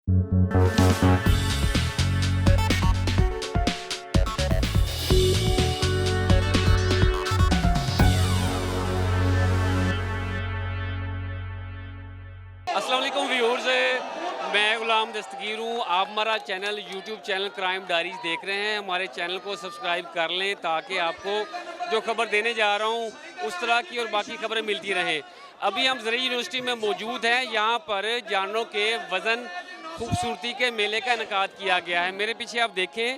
अस्सलाम वालेकुम व्यूअर्स, मैं गुलाम दस्तगीर हूँ। आप हमारा channel YouTube channel crime diaries देख रहे हैं। हमारे चैनल को सब्सक्राइब कर लें ताकि आपको जो खबर देने जा रहा हूँ उस तरह की और बाकी खबरें मिलती रहें। अभी हम ज़रई यूनिवर्सिटी में मौजूद हैं। यहाँ पर जानवरों के वज़न खूबसूरती के मेले का इनकाद किया गया है। मेरे पीछे आप देखें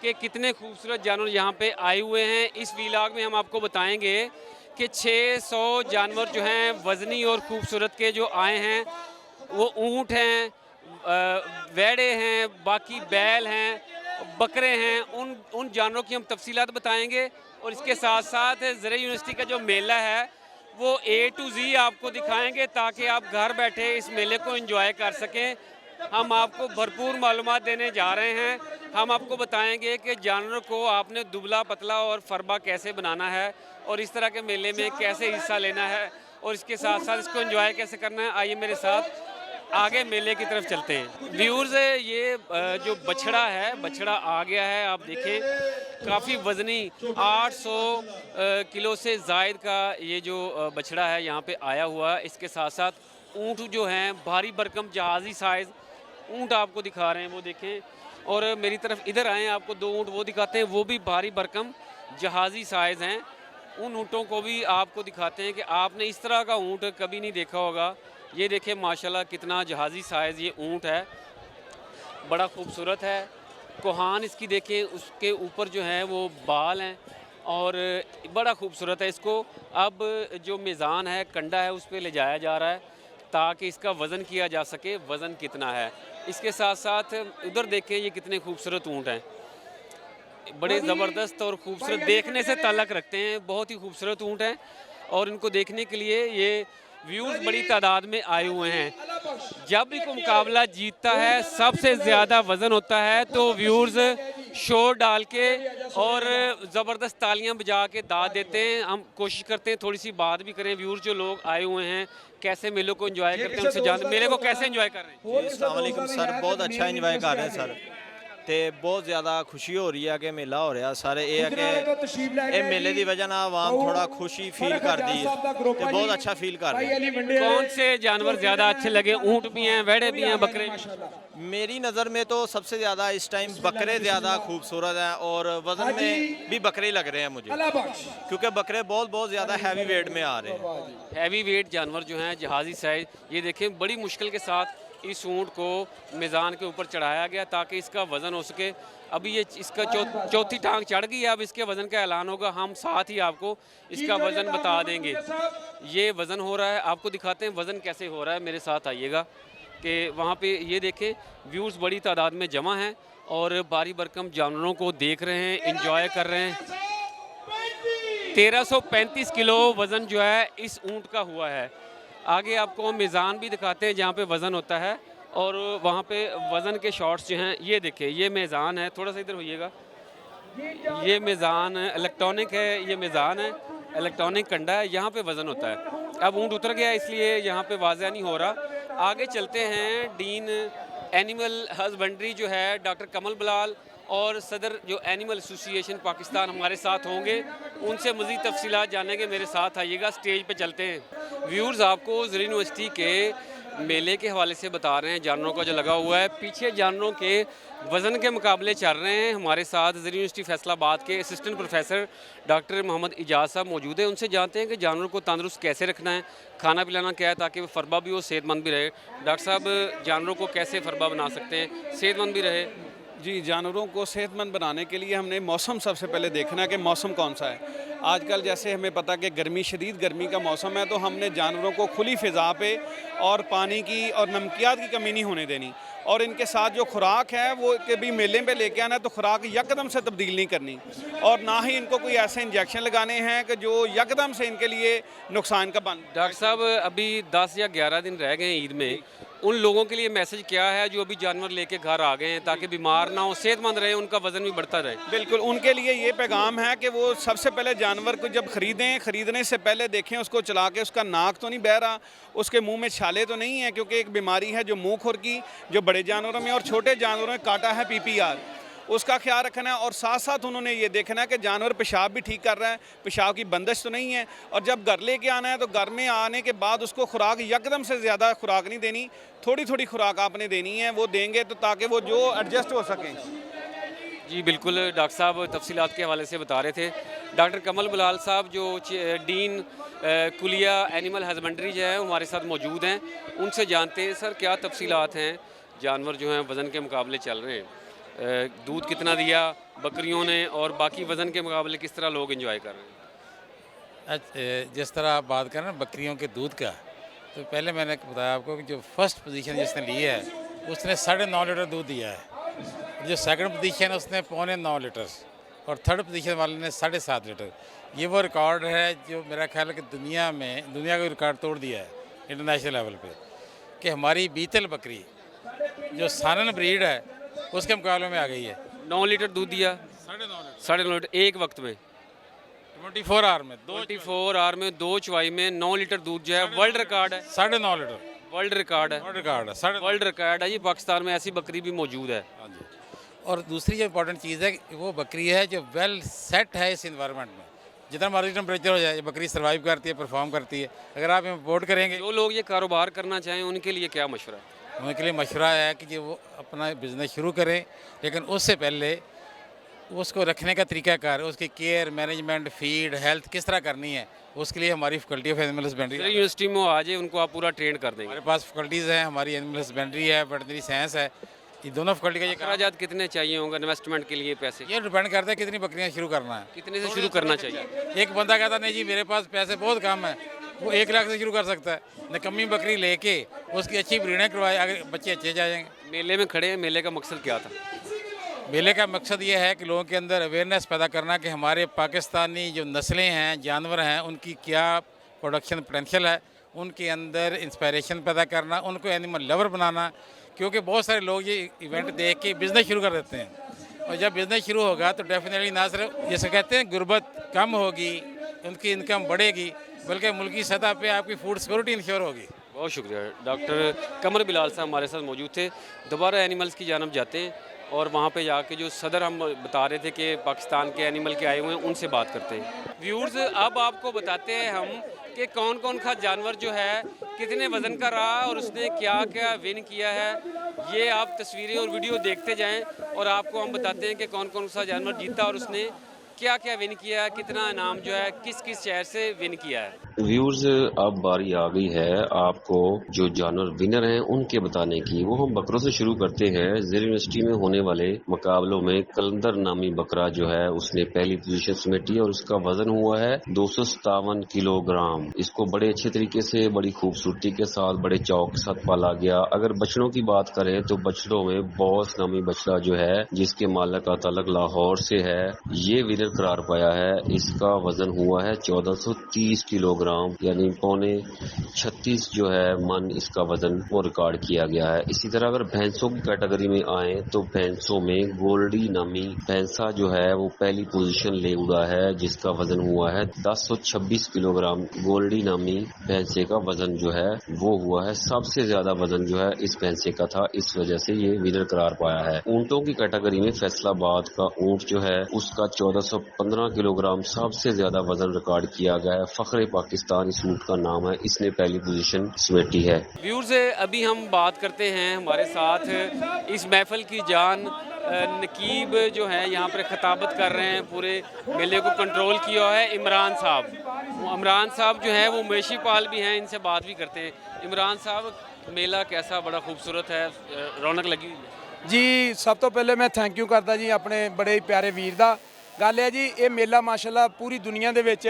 कि कितने खूबसूरत जानवर यहाँ पे आए हुए हैं। इस व्लॉग में हम आपको बताएंगे कि 600 जानवर जो हैं वज़नी और खूबसूरत के जो आए हैं, वो ऊँट हैं, वेड़े हैं, बाकी बैल हैं, बकरे हैं। उन जानवरों की हम तफसीलात बताएंगे और इसके साथ साथ ज़रई यूनिवर्सिटी का जो मेला है वो A to Z आपको दिखाएंगे ताकि आप घर बैठे इस मेले को एंजॉय कर सकें। हम आपको भरपूर मालूमात देने जा रहे हैं। हम आपको बताएंगे कि जानवर को आपने दुबला पतला और फरबा कैसे बनाना है और इस तरह के मेले में कैसे हिस्सा लेना है और इसके साथ साथ इसको एंजॉय कैसे करना है। आइए मेरे साथ आगे मेले की तरफ चलते हैं। व्यूअर्स, ये जो बछड़ा है, बछड़ा आ गया है। आप देखें काफ़ी वज़नी 800 किलो से ज़ायद का ये जो बछड़ा है यहाँ पे आया हुआ है। इसके साथ साथ ऊँट जो हैं भारी भरकम जहाज़ी साइज़ ऊँट आपको दिखा रहे हैं, वो देखें। और मेरी तरफ इधर आएँ, आपको 2 ऊँट वो दिखाते हैं, वो भी भारी भरकम जहाज़ी साइज़ हैं। उन ऊँटों को भी आपको दिखाते हैं कि आपने इस तरह का ऊँट कभी नहीं देखा होगा। ये देखिए माशाल्लाह कितना जहाज़ी साइज़ ये ऊँट है, बड़ा खूबसूरत है। कोहान इसकी देखें, उसके ऊपर जो है वो बाल हैं और बड़ा खूबसूरत है। इसको अब जो मीज़ान है, कंडा है, उस पे ले जाया जा रहा है ताकि इसका वज़न किया जा सके, वज़न कितना है। इसके साथ साथ उधर देखें ये कितने खूबसूरत ऊँट हैं, बड़े ज़बरदस्त और खूबसूरत, देखने से ताल्लुक़ रखते हैं। बहुत ही खूबसूरत ऊँट हैं और इनको देखने के लिए ये व्यूज़ बड़ी तादाद में आए हुए हैं। जब भी कोई मुकाबला जीतता है, सबसे ज़्यादा वज़न होता है, तो व्यूज़ शोर डाल के और ज़बरदस्त तालियां बजा के दाद देते हैं। हम कोशिश करते हैं थोड़ी सी बात भी करें। व्यूअर्स जो लोग आए हुए हैं कैसे मेले को एंजॉय करते हैं, उनसे जानते मेले को कैसे एंजॉय कर रहे हैं। अस्सलाम वालेकुम सर, बहुत अच्छा इंजॉय कर रहे हैं सर, ਤੇ बहुत ज़्यादा खुशी हो रही है कि मेला हो रहा सारे। ये है कि मेले की वजह ना आवाम थोड़ा खुशी फील कर दी है, तो बहुत अच्छा फील कर रहे हैं। कौन से जानवर ज़्यादा अच्छे लगे? ऊँट भी हैं, वेड़े भी हैं, बकरे भी? मेरी नज़र में तो सबसे ज़्यादा इस टाइम बकरे ज़्यादा खूबसूरत हैं और वज़न में भी बकरे लग रहे हैं मुझे, क्योंकि बकरे बहुत ज़्यादा हैवी वेट में आ रहे हैं। हैवी वेट जानवर जो हैं जहाज़ी साइज़, ये देखें बड़ी मुश्किल के साथ इस ऊँट को मीज़ान के ऊपर चढ़ाया गया ताकि इसका वज़न हो सके। अभी ये इसका चौथी टांग चढ़ गई है। अब इसके वज़न का ऐलान होगा, हम साथ ही आपको इसका वज़न बता देंगे। ये वज़न हो रहा है, आपको दिखाते हैं वज़न कैसे हो रहा है। मेरे साथ आइएगा कि वहाँ पे ये देखें व्यूज़ बड़ी तादाद में जमा हैं और भारी भरकम जानवरों को देख रहे हैं, इंजॉय कर रहे हैं। 1335 किलो वज़न जो है इस ऊँट का हुआ है। आगे आपको मीज़ान भी दिखाते हैं जहाँ पे वज़न होता है और वहाँ पे वज़न के शॉट्स जो हैं ये देखिए। ये मीज़ान है, थोड़ा सा इधर होइएगा। ये मीज़ान इलेक्ट्रॉनिक है, ये मीज़ान है, इलेक्ट्रॉनिक कंडा है, यहाँ पे वज़न होता है। अब ऊँट उतर गया इसलिए यहाँ पे वाज़ह नहीं हो रहा। आगे चलते हैं। डीन एनिमल हस्बेंड्री जो है डॉक्टर कमल बलाल और सदर जो एनिमल एसोसिएशन पाकिस्तान हमारे साथ होंगे, उनसे मज़ीद तफसीलात जानेंगे। मेरे साथ आइएगा, स्टेज पे चलते हैं। व्यूअर्स आपको ज़रई यूनिवर्सिटी के मेले के हवाले से बता रहे हैं, जानवरों का जो लगा हुआ है। पीछे जानवरों के वज़न के मुकाबले चल रहे हैं। हमारे साथ ज़रई यूनिवर्सिटी फैसलाबाद के assistant professor doctor Mohammad Ijaz sahab मौजूद हैं। उनसे जानते हैं कि जानवर को तंदुरुस्त कैसे रखना है, खाना पिलाना क्या है ताकि वो फरबा भी हो, सेहतमंद भी रहे। डॉक्टर साहब, जानवरों को कैसे फरबा बना सकते हैं, सेहतमंद भी रहे? जी, जानवरों को सेहतमंद बनाने के लिए हमने मौसम सबसे पहले देखना है कि मौसम कौन सा है। आजकल जैसे हमें पता कि गर्मी, शदीद गर्मी का मौसम है, तो हमने जानवरों को खुली फ़िज़ा पे और पानी की और नमकियात की कमी नहीं होने देनी। और इनके साथ जो खुराक है वो कभी मेले पे लेके आना है तो खुराक यकदम से तब्दील नहीं करनी, और ना ही इनको कोई ऐसे इंजेक्शन लगाने हैं कि जो यकदम से इनके लिए नुकसान का बन। डॉक्टर साहब, अभी 10 या 11 दिन रह गए हैं ईद में, उन लोगों के लिए मैसेज क्या है जो अभी जानवर लेके घर आ गए हैं, ताकि बीमार ना हो, सेहतमंद रहे, उनका वजन भी बढ़ता रहे? बिल्कुल, उनके लिए ये पैगाम है कि वो सबसे पहले जानवर को जब ख़रीदें, ख़रीदने से पहले देखें उसको चला के उसका नाक तो नहीं बह रहा, उसके मुंह में छाले तो नहीं है, क्योंकि एक बीमारी है जो मुंह खुर की, जो बड़े जानवरों में और छोटे जानवरों में काटा है PPR, उसका ख्याल रखना है। और साथ साथ उन्होंने ये देखना है कि जानवर पेशाब भी ठीक कर रहा है, पेशाब की बंदिश तो नहीं है। और जब घर लेके आना है तो घर में आने के बाद उसको खुराक यकदम से ज़्यादा खुराक नहीं देनी, थोड़ी थोड़ी खुराक आपने देनी है, वो देंगे तो ताकि वो जो एडजस्ट हो सकें। जी बिल्कुल, डॉक्टर साहब तफसीलात के हवाले से बता रहे थे। डॉक्टर कमल बिलाल साहब जो डीन कुलिया एनिमल हस्बेंड्री जो है हमारे साथ मौजूद हैं, उनसे जानते हैं सर क्या तफसीलात हैं, जानवर जो हैं वज़न के मुकाबले चल रहे हैं, दूध कितना दिया बकरियों ने, और बाकी वज़न के मुकाबले किस तरह लोग एंजॉय कर रहे हैं? जिस तरह आप बात कर रहे हैं बकरियों के दूध का, तो पहले मैंने बताया आपको कि जो फर्स्ट पोजीशन जिसने ली है उसने 9.5 लीटर दूध दिया है, जो सेकंड पोजीशन है उसने 9.25 लीटर, और थर्ड पोजीशन वाले ने 7.5 लीटर। ये वो रिकॉर्ड है जो मेरा ख्याल है कि दुनिया का रिकॉर्ड तोड़ दिया है इंटरनेशनल लेवल पे, कि हमारी बीतल बकरी जो सानन ब्रीड है उसके मुकाबले में आ गई है। 9 लीटर दूध दिया, 9.5 लीटर एक वक्त में, 24 आवर में 24 आवर में 2 चवाई में 9 लीटर दूध जो है वर्ल्ड रिकॉर्ड है। 9.5 लीटर वर्ल्ड रिकॉर्ड है, वर्ल्ड रिकॉर्ड है। ये पाकिस्तान में ऐसी बकरी भी मौजूद है। हाँ जी। और दूसरी जो इम्पोर्टेंट चीज़ है कि वो बकरी है जो वेल सेट है इस इन्वायरमेंट में, जितना मर्जी टेम्परेचर हो जाए ये बकरी सर्वाइव करती है, परफॉर्म करती है। अगर आप इम्पोर्ट करेंगे, जो लोग ये कारोबार करना चाहें उनके लिए क्या मशवरा है? उनके लिए मशवरा है कि जो वो अपना बिज़नेस शुरू करें, लेकिन उससे पहले उसको रखने का तरीकाकार, उसकी केयर, मैनेजमेंट, फीड, हेल्थ किस तरह करनी है, उसके लिए हमारी faculty of animal husbandry university में आ जाए, उनको आप पूरा ट्रेन कर देंगे। हमारे पास फैकल्टीज़ हैं, हमारी एनिमल हस्बेंड्री है, वेटनरी साइंस है, ये दोनों फैकल्टी का ये खर्चात कितने चाहिए होंगे इन्वेस्टमेंट के लिए पैसे? ये डिपेंड करता है कितनी बकरियां शुरू करना है, कितने से शुरू करना चाहिए? एक बंदा कहता नहीं जी मेरे पास पैसे बहुत कम है, वो 1 लाख से शुरू कर सकता है। निकम्मी बकरी लेके उसकी अच्छी ब्रीडें करवाए, अगर बच्चे अच्छे जाएंगे। मेले में खड़े हैं, मेले का मकसद क्या था? मेले का मकसद ये है कि लोगों के अंदर अवेयरनेस पैदा करना कि हमारे पाकिस्तानी जो नस्लें हैं, जानवर हैं, उनकी क्या प्रोडक्शन पोटेंशियल है, उनके अंदर इंस्पायरेशन पैदा करना, उनको एनिमल लवर बनाना। क्योंकि बहुत सारे लोग ये इवेंट देख के बिज़नेस शुरू कर देते हैं, और जब बिज़नेस शुरू होगा तो डेफिनेटली ना सिर्फ जैसे कहते हैं गुर्बत कम होगी, उनकी इनकम बढ़ेगी, बल्कि मुल्की सतह पे आपकी फूड सिक्योरिटी इंश्योर होगी। बहुत शुक्रिया। डॉक्टर कमर बिलाल साहब हमारे साथ मौजूद थे। दोबारा एनिमल्स की जानब जाते हैं और वहाँ पे जाके जो सदर हम बता रहे थे कि पाकिस्तान के एनिमल के आए हुए हैं, उनसे बात करते हैं। व्यूअर्स, अब आपको बताते हैं हम कि कौन कौन सा जानवर जो है कितने वज़न का रहा और उसने क्या क्या विन किया है। ये आप तस्वीरें और वीडियो देखते जाएं और आपको हम बताते हैं कि कौन कौन सा जानवर जीता और उसने क्या क्या विन किया है, कितना इनाम जो है किस किस शहर से विन किया है। व्यूअर्स, अब बारी आ गई है आपको जो जानवर विनर हैं उनके बताने की। वो हम बकरों से शुरू करते हैं। ज़ेर यूनिवर्सिटी में होने वाले मुकाबलों में कलंदर नामी बकरा जो है उसने पहली पोजीशन समेटी और उसका वजन हुआ है 257 किलोग्राम। इसको बड़े अच्छे तरीके से, बड़ी खूबसूरती के साथ, बड़े चौक के साथ पाला गया। अगर बछड़ों की बात करें तो बछड़ों में बॉस नामी बछड़ा जो है, जिसके मालिक का ताल्लुक लाहौर से है, ये विनर करार पाया है। इसका वजन हुआ है 1430 किलोग्राम, यानी 36 जो है मन इसका वजन वो रिकॉर्ड किया गया है। इसी तरह अगर भैंसों की कैटेगरी में आए तो भैंसों में गोल्डी नामी भैंसा जो है वो पहली पोजीशन ले उड़ा है, जिसका वजन हुआ है 1026 किलोग्राम। गोल्डी नामी भैंसे का वजन जो है वो हुआ है, सबसे ज्यादा वजन जो है इस भैंसे का था, इस वजह से ये विनर करार पाया है। ऊंटों की कैटेगरी में फैसलाबाद का ऊंट जो है उसका 1415 किलोग्राम सबसे ज्यादा वजन रिकॉर्ड किया गया है। फखरे पाकिस्तान इस ऊंट का नाम है, इसने पहली पोजीशन समेटी है। व्यूअर्स, अभी हम बात करते हैं, हमारे साथ इस महफिल की जान नकीब जो है यहाँ पर खिताबत कर रहे हैं, पूरे मेले को कंट्रोल किया है इमरान साहब। इमरान साहब जो है वो मवेशी पाल भी हैं, इनसे बात भी करते हैं। इमरान साहब, मेला कैसा? बड़ा खूबसूरत है, रौनक लगी हुई है जी। सब तो पहले मैं थैंक यू करदा जी अपने बड़े प्यारे वीर दा। ਗੱਲ ਹੈ ਜੀ, ਇਹ ਮੇਲਾ ਮਾਸ਼ਾਅੱਲਾ ਪੂਰੀ ਦੁਨੀਆ ਦੇ ਵਿੱਚ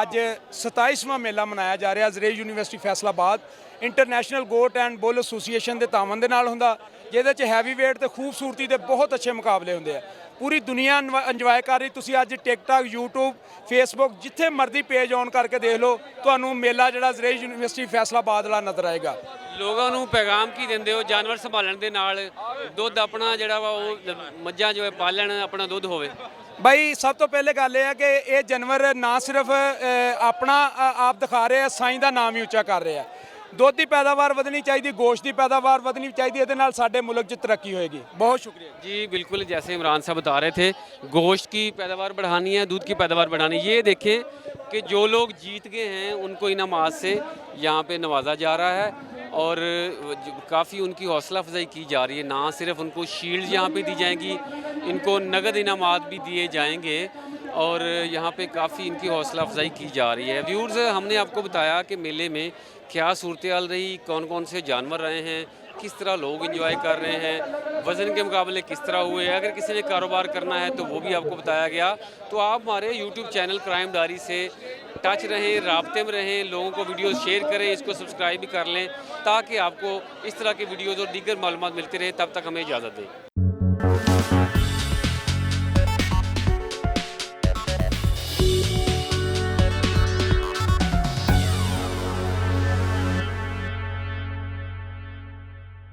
ਅੱਜ 27ਵਾਂ ਮੇਲਾ ਮਨਾਇਆ ਜਾ ਰਿਹਾ ਜ਼ਰੇਰ university Faisalabad international goat and bull association ਦੇ ਤਾਵਨ ਦੇ ਨਾਲ ਹੁੰਦਾ, ਜਿਹਦੇ 'ਚ ਹੈਵੀ ਵੇਟ ਤੇ ਖੂਬਸੂਰਤੀ ਦੇ ਬਹੁਤ ਅੱਛੇ ਮੁਕਾਬਲੇ ਹੁੰਦੇ ਆ। ਪੂਰੀ ਦੁਨੀਆ ਇੰਜੋਏ ਕਰ ਰਹੀ। ਤੁਸੀਂ ਅੱਜ ਟਿਕਟੌਕ, YouTube, Facebook ਜਿੱਥੇ ਮਰਜ਼ੀ ਪੇਜ ਔਨ ਕਰਕੇ ਦੇਖ ਲਓ, ਤੁਹਾਨੂੰ ਮੇਲਾ ਜਿਹੜਾ ਜ਼ਰੇਈ ਯੂਨੀਵਰਸਿਟੀ ਫੈਸਲਾਬਾਦ ਵਾਲਾ ਨਜ਼ਰ ਆਏਗਾ। ਲੋਕਾਂ ਨੂੰ ਪੈਗਾਮ ਕੀ ਦਿੰਦੇ ਹੋ ਜਾਨਵਰ ਸੰਭਾਲਣ ਦੇ ਨਾਲ? ਦੁੱਧ ਆਪਣਾ ਜਿਹੜਾ ਵਾ ਉਹ ਮੱਝਾਂ ਜੋ ਹੈ ਪਾਲਣ, ਆਪਣਾ ਦੁੱਧ ਹੋਵੇ। ਬਾਈ ਸਭ ਤੋਂ ਪਹਿਲੇ ਗੱਲ ਇਹ ਹੈ ਕਿ ਇਹ ਜਾਨਵਰ ਨਾ ਸਿਰਫ ਆਪਣਾ ਆਪ ਦਿਖਾ ਰਹੇ ਆ, ਸਾਈਂ ਦਾ ਨਾਮ ਹੀ ਉੱਚਾ ਕਰ ਰਹੇ ਆ। ਦੁੱਧ ਦੀ ਪੈਦਾਵਾਰ ਵਧਣੀ ਚਾਹੀਦੀ, ਗੋਸ਼ਤ ਦੀ पैदावार ਵਧਣੀ ਚਾਹੀਦੀ, ਇਹਦੇ ਨਾਲ ਸਾਡੇ ਮੁਲਕ 'ਚ ਤਰੱਕੀ होएगी। बहुत शुक्रिया जी। बिल्कुल, जैसे इमरान साहब बता रहे थे, गोश्त की पैदावार बढ़ानी है, दूध की पैदावार बढ़ानी है। ये देखें कि जो लोग जीत गए हैं उनको इनामात से यहाँ पे नवाजा जा रहा है और काफ़ी उनकी हौसला अफजाई की जा रही है। ना सिर्फ उनको शील्ड यहाँ पे दी जाएंगी, इनको नगद इनामात भी दिए जाएंगे और यहाँ पे काफ़ी इनकी हौसला अफजाई की जा रही है। व्यूअर्स, हमने आपको बताया कि मेले में क्या सूरत हाल रही, कौन कौन से जानवर रहे हैं, किस तरह लोग एंजॉय कर रहे हैं, वज़न के मुकाबले किस तरह हुए। अगर किसी ने कारोबार करना है तो वो भी आपको बताया गया। तो आप हमारे YouTube चैनल क्राइम डायरी से टच रहें, राब्ते में रहें, लोगों को वीडियो शेयर करें, इसको सब्सक्राइब भी कर लें ताकि आपको इस तरह की वीडियोज़ और दीगर मालूमात मिलती रहे। तब तक हमें इजाज़त दें।